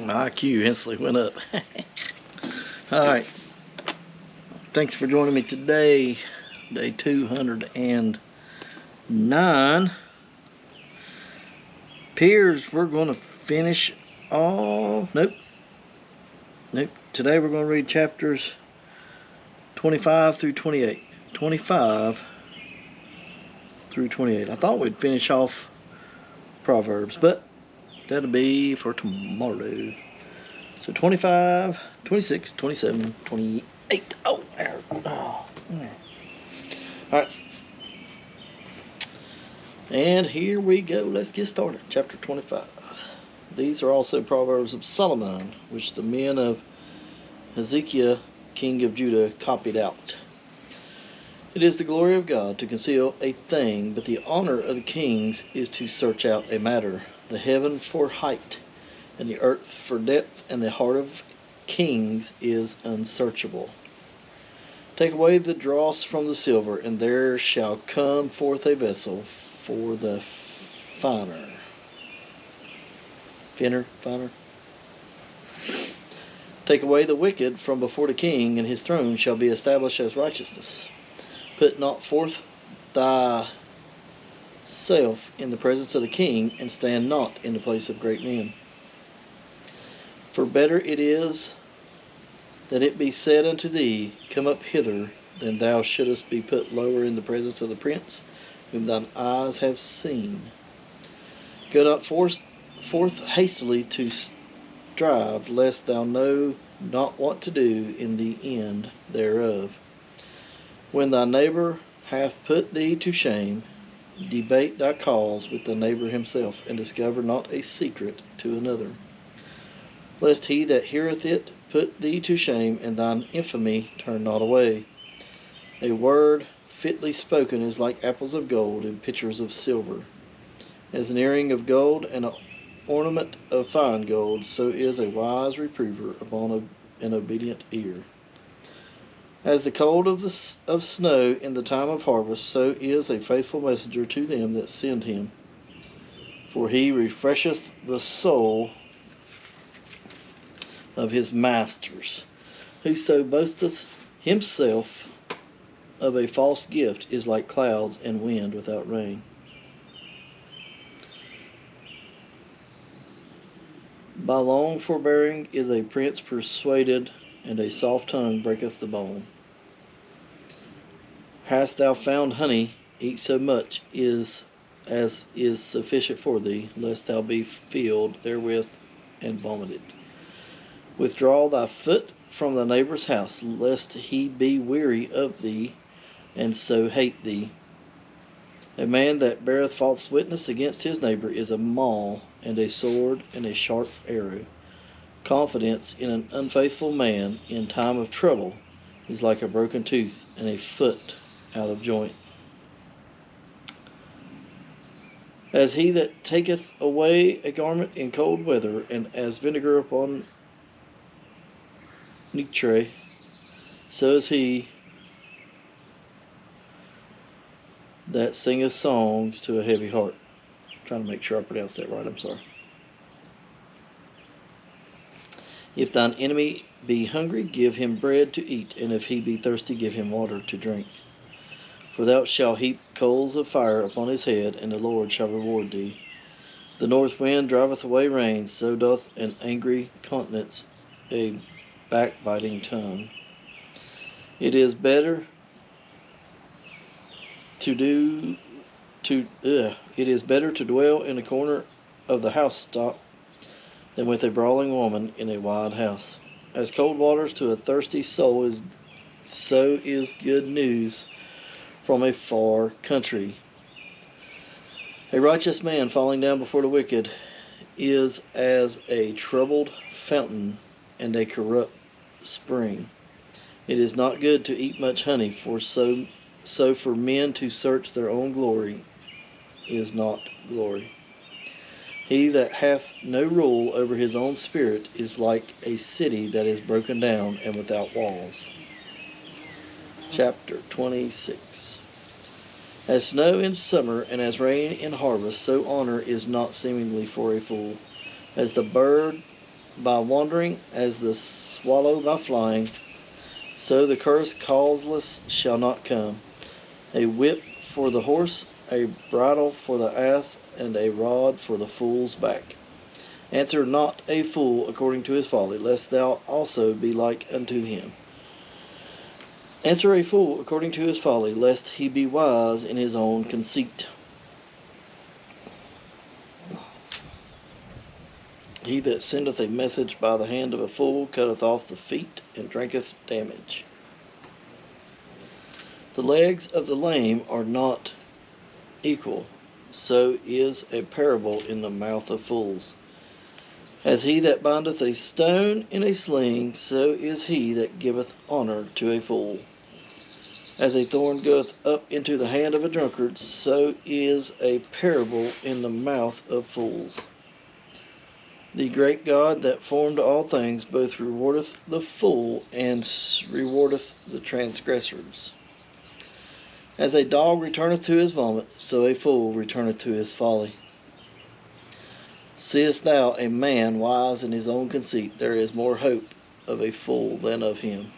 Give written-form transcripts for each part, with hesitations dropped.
My IQ instantly went up. Alright. Thanks for joining me today. Day 209. Appears we're going to finish off. Nope. Today we're going to read chapters 25 through 28. 25 through 28. I thought we'd finish off Proverbs, but that'll be for tomorrow. So 25, 26, 27, 28. Oh, there. Oh. Alright. And here we go. Let's get started. Chapter 25. These are also Proverbs of Solomon, which the men of Hezekiah, king of Judah, copied out. It is the glory of God to conceal a thing, but the honor of the kings is to search out a matter. The heaven for height, and the earth for depth, and the heart of kings is unsearchable. Take away the dross from the silver, and there shall come forth a vessel for the finer. Take away the wicked from before the king, and his throne shall be established as righteousness. Put not forth thyself in the presence of the king, and stand not in the place of great men. For better it is that it be said unto thee, Come up hither, than thou shouldest be put lower in the presence of the prince, whom thine eyes have seen. Go not forth hastily to strive, lest thou know not what to do in the end thereof. When thy neighbor hath put thee to shame, debate thy cause with the neighbor himself, and discover not a secret to another. Lest he that heareth it put thee to shame, and thine infamy turn not away. A word fitly spoken is like apples of gold in pitchers of silver. As an earring of gold and an ornament of fine gold, so is a wise reprover upon an obedient ear. As the cold of snow in the time of harvest, so is a faithful messenger to them that send him. For he refresheth the soul of his masters. Whoso boasteth himself of a false gift is like clouds and wind without rain. By long forbearing is a prince persuaded, and a soft tongue breaketh the bone. Hast thou found honey, eat so much as is sufficient for thee, lest thou be filled therewith and vomited. Withdraw thy foot from the neighbor's house, lest he be weary of thee, and so hate thee. A man that beareth false witness against his neighbor is a maul, and a sword, and a sharp arrow. Confidence in an unfaithful man in time of trouble is like a broken tooth, and a foot out of joint. As he that taketh away a garment in cold weather, and as vinegar upon nitre, so is he that singeth songs to a heavy heart. I'm trying to make sure I pronounce that right, I'm sorry. If thine enemy be hungry, give him bread to eat, and if he be thirsty, give him water to drink. For thou shalt heap coals of fire upon his head, and the Lord shall reward thee. The north wind driveth away rain, so doth an angry countenance a backbiting tongue. It is better to dwell in a corner of the housetop than with a brawling woman in a wide house. As cold waters to a thirsty soul so is good news from a far country. A righteous man falling down before the wicked is as a troubled fountain and a corrupt spring. It is not good to eat much honey, for so for men to search their own glory is not glory. He that hath no rule over his own spirit is like a city that is broken down and without walls. Chapter 26. As snow in summer and as rain in harvest, so honor is not seemingly for a fool. As the bird by wandering, as the swallow by flying, so the curse causeless shall not come. A whip for the horse, a bridle for the ass, and a rod for the fool's back. Answer not a fool according to his folly, lest thou also be like unto him. Answer a fool according to his folly, lest he be wise in his own conceit. He that sendeth a message by the hand of a fool cutteth off the feet, and drinketh damage. The legs of the lame are not equal, so is a parable in the mouth of fools. As he that bindeth a stone in a sling, so is he that giveth honor to a fool. As a thorn goeth up into the hand of a drunkard, so is a parable in the mouth of fools. The great God that formed all things both rewardeth the fool and rewardeth the transgressors. As a dog returneth to his vomit, so a fool returneth to his folly. Seest thou a man wise in his own conceit? There is more hope of a fool than of him.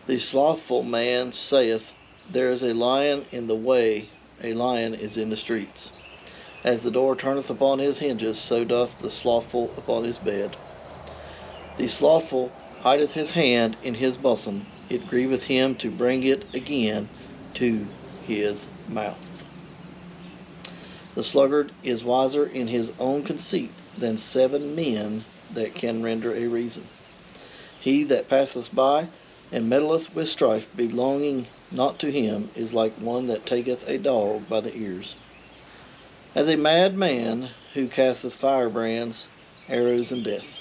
The slothful man saith, There is a lion in the way, a lion is in the streets. As the door turneth upon his hinges, so doth the slothful upon his bed. The slothful hideth his hand in his bosom, it grieveth him to bring it again to his mouth. The sluggard is wiser in his own conceit than 7 men that can render a reason. He that passeth by and meddleth with strife, belonging not to him, is like one that taketh a dog by the ears. As a mad man who casteth firebrands, arrows, and death,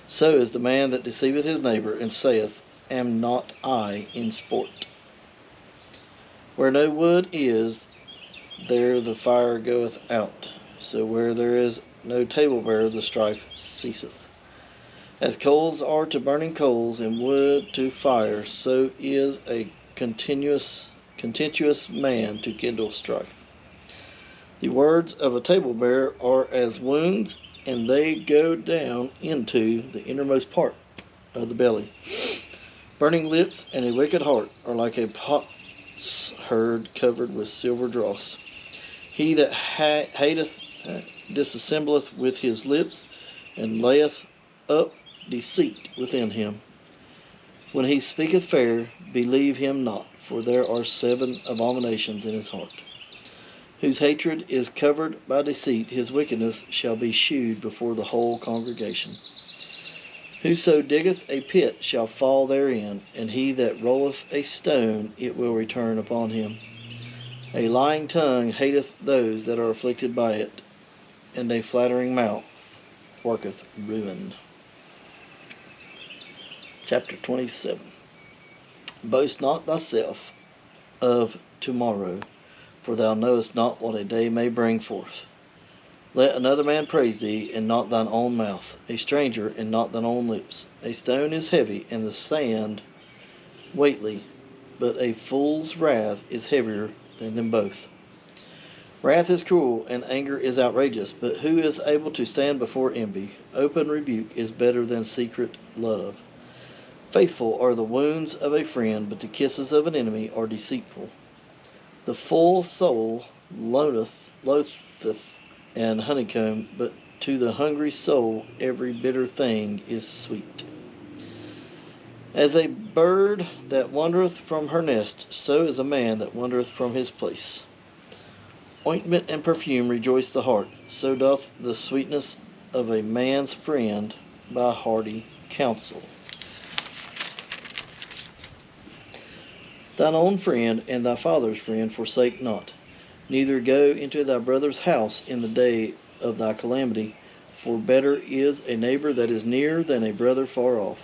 so is the man that deceiveth his neighbor, and saith, Am not I in sport? Where no wood is, there the fire goeth out, so where there is no table-bearer, the strife ceaseth. As coals are to burning coals, and wood to fire, so is a contentious man to kindle strife. The words of a table-bearer are as wounds, and they go down into the innermost part of the belly. Burning lips and a wicked heart are like a potsherd covered with silver dross. He that hateth dissembleth with his lips, and layeth up deceit within him. When he speaketh fair, believe him not, for there are 7 abominations in his heart. Whose hatred is covered by deceit, his wickedness shall be shewed before the whole congregation. Whoso diggeth a pit shall fall therein, and he that rolleth a stone, it will return upon him. A lying tongue hateth those that are afflicted by it, and a flattering mouth worketh ruin. Chapter 27. Boast not thyself of tomorrow, for thou knowest not what a day may bring forth. Let another man praise thee, and not thine own mouth, a stranger, and not thine own lips. A stone is heavy, and the sand weightly, but a fool's wrath is heavier than them both. Wrath is cruel, and anger is outrageous, but who is able to stand before envy? Open rebuke is better than secret love. Faithful are the wounds of a friend, but the kisses of an enemy are deceitful. The full soul loatheth an honeycomb, but to the hungry soul every bitter thing is sweet. As a bird that wandereth from her nest, so is a man that wandereth from his place. Ointment and perfume rejoice the heart, so doth the sweetness of a man's friend by hearty counsel. Thine own friend and thy father's friend forsake not, neither go into thy brother's house in the day of thy calamity, for better is a neighbor that is near than a brother far off.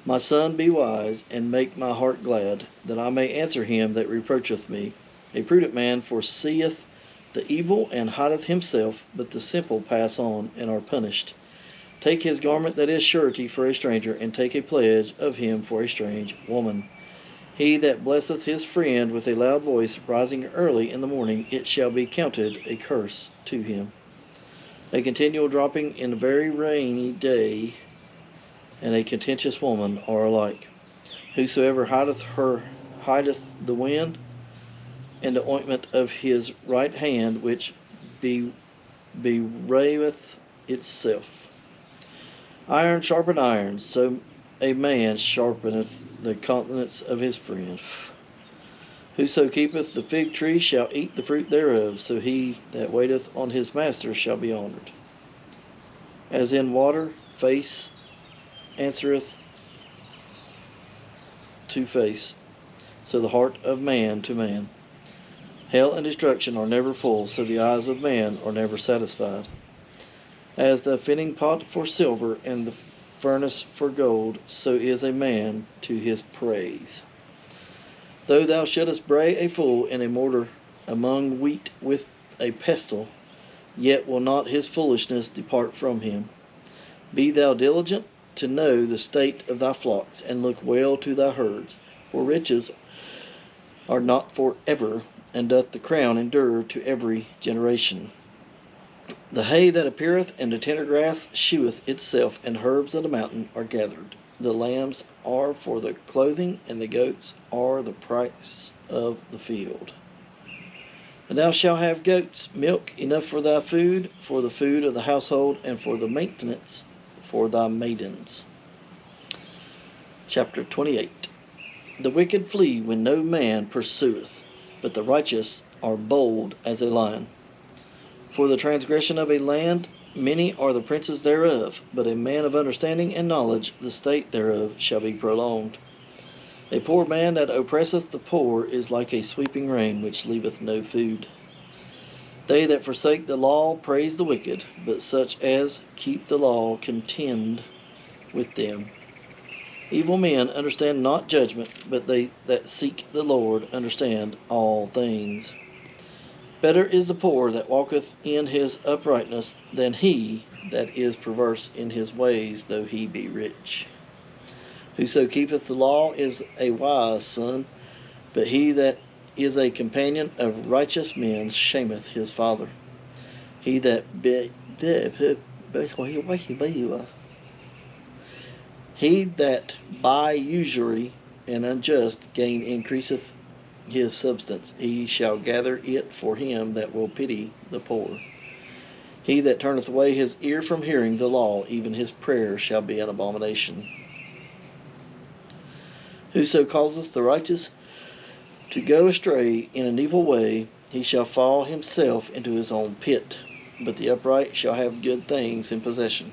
My son, be wise, and make my heart glad, that I may answer him that reproacheth me. A prudent man foreseeth the evil and hideth himself, but the simple pass on and are punished. Take his garment that is surety for a stranger, and take a pledge of him for a strange woman. He that blesseth his friend with a loud voice, rising early in the morning, it shall be counted a curse to him. A continual dropping in a very rainy day and a contentious woman are alike. Whosoever hideth the wind, and the ointment of his right hand, which bereaveth itself. Iron sharpened iron, so a man sharpeneth the countenance of his friend. Whoso keepeth the fig tree shall eat the fruit thereof, so he that waiteth on his master shall be honored. As in water, face answereth to face, so the heart of man to man. Hell and destruction are never full, so the eyes of man are never satisfied. As the fitting pot for silver and the furnace for gold, so is a man to his praise. Though thou shouldest bray a fool in a mortar among wheat with a pestle, yet will not his foolishness depart from him. Be thou diligent to know the state of thy flocks, and look well to thy herds, for riches are not for ever, and doth the crown endure to every generation. The hay that appeareth, and the tender grass sheweth itself, and herbs of the mountain are gathered. The lambs are for the clothing, and the goats are the price of the field. And thou shalt have goats, milk enough for thy food, for the food of the household, and for the maintenance for thy maidens. Chapter 28. The wicked flee when no man pursueth, but the righteous are bold as a lion. For the transgression of a land, many are the princes thereof, but a man of understanding and knowledge, the state thereof shall be prolonged. A poor man that oppresseth the poor is like a sweeping rain, which leaveth no food. They that forsake the law praise the wicked, but such as keep the law contend with them. Evil men understand not judgment, but they that seek the Lord understand all things. Better is the poor that walketh in his uprightness than he that is perverse in his ways, though he be rich. Whoso keepeth the law is a wise son, but he that is a companion of righteous men shameth his father. He that by usury and unjust gain increaseth his substance, he shall gather it for him that will pity the poor. He that turneth away his ear from hearing the law, even his prayer shall be an abomination. Whoso causeth the righteous to go astray in an evil way, he shall fall himself into his own pit, but the upright shall have good things in possession.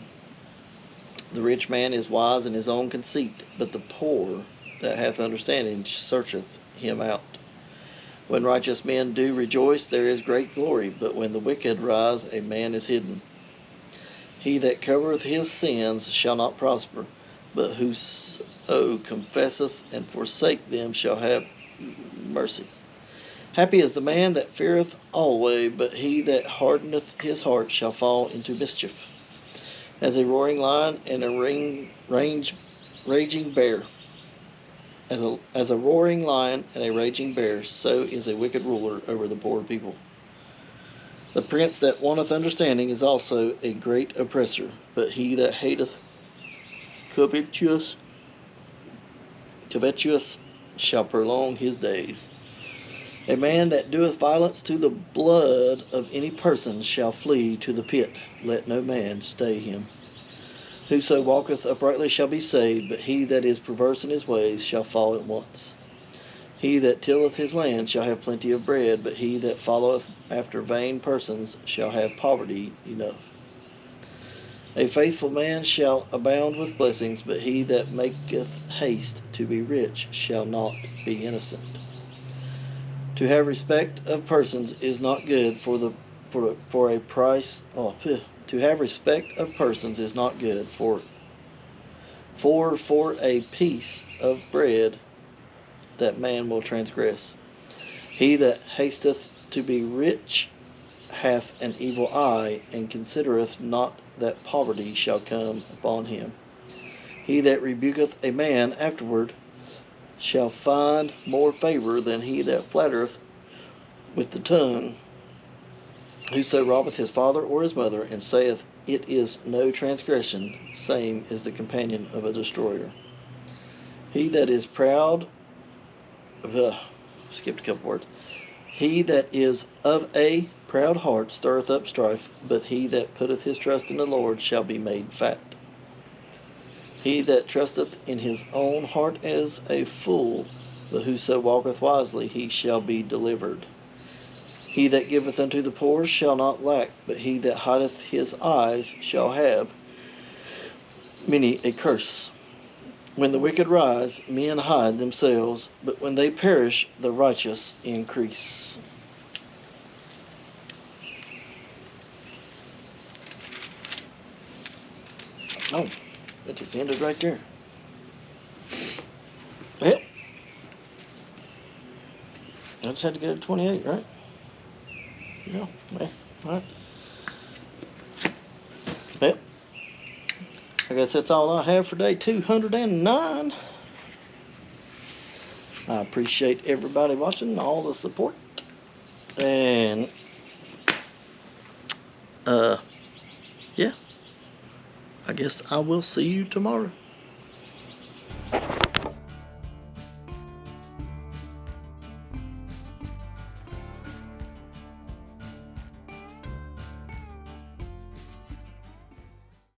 The rich man is wise in his own conceit, but the poor that hath understanding searcheth him out. When righteous men do rejoice, there is great glory, but when the wicked rise, a man is hidden. He that covereth his sins shall not prosper, but whoso confesseth and forsake them shall have mercy. Happy is the man that feareth always, but he that hardeneth his heart shall fall into mischief. As a roaring lion and a raging bear, as a roaring lion and a raging bear, so is a wicked ruler over the poor people. The prince that wanteth understanding is also a great oppressor, but he that hateth covetous shall prolong his days. A man that doeth violence to the blood of any person shall flee to the pit. Let no man stay him. Whoso walketh uprightly shall be saved, but he that is perverse in his ways shall fall at once. He that tilleth his land shall have plenty of bread, but he that followeth after vain persons shall have poverty enough. A faithful man shall abound with blessings, but he that maketh haste to be rich shall not be innocent. To have respect of persons is not good for a price. To have respect of persons is not good for a piece of bread that man will transgress. He that hasteth to be rich hath an evil eye, and considereth not that poverty shall come upon him. He that rebuketh a man afterward shall find more favor than he that flattereth with the tongue. Whoso robbeth his father or his mother, and saith, It is no transgression, same is the companion of a destroyer. He that is proud, skipped a couple words. He that is of a proud heart stirreth up strife, but he that putteth his trust in the Lord shall be made fat. He that trusteth in his own heart is a fool, but whoso walketh wisely, he shall be delivered. He that giveth unto the poor shall not lack, but he that hideth his eyes shall have many a curse. When the wicked rise, men hide themselves, but when they perish, the righteous increase. Oh, it just ended right there. Yep. I just had to go to 28, right? Yeah, all right. Yep. I guess that's all I have for day 209. I appreciate everybody watching, all the support. And, yeah. I guess I will see you tomorrow.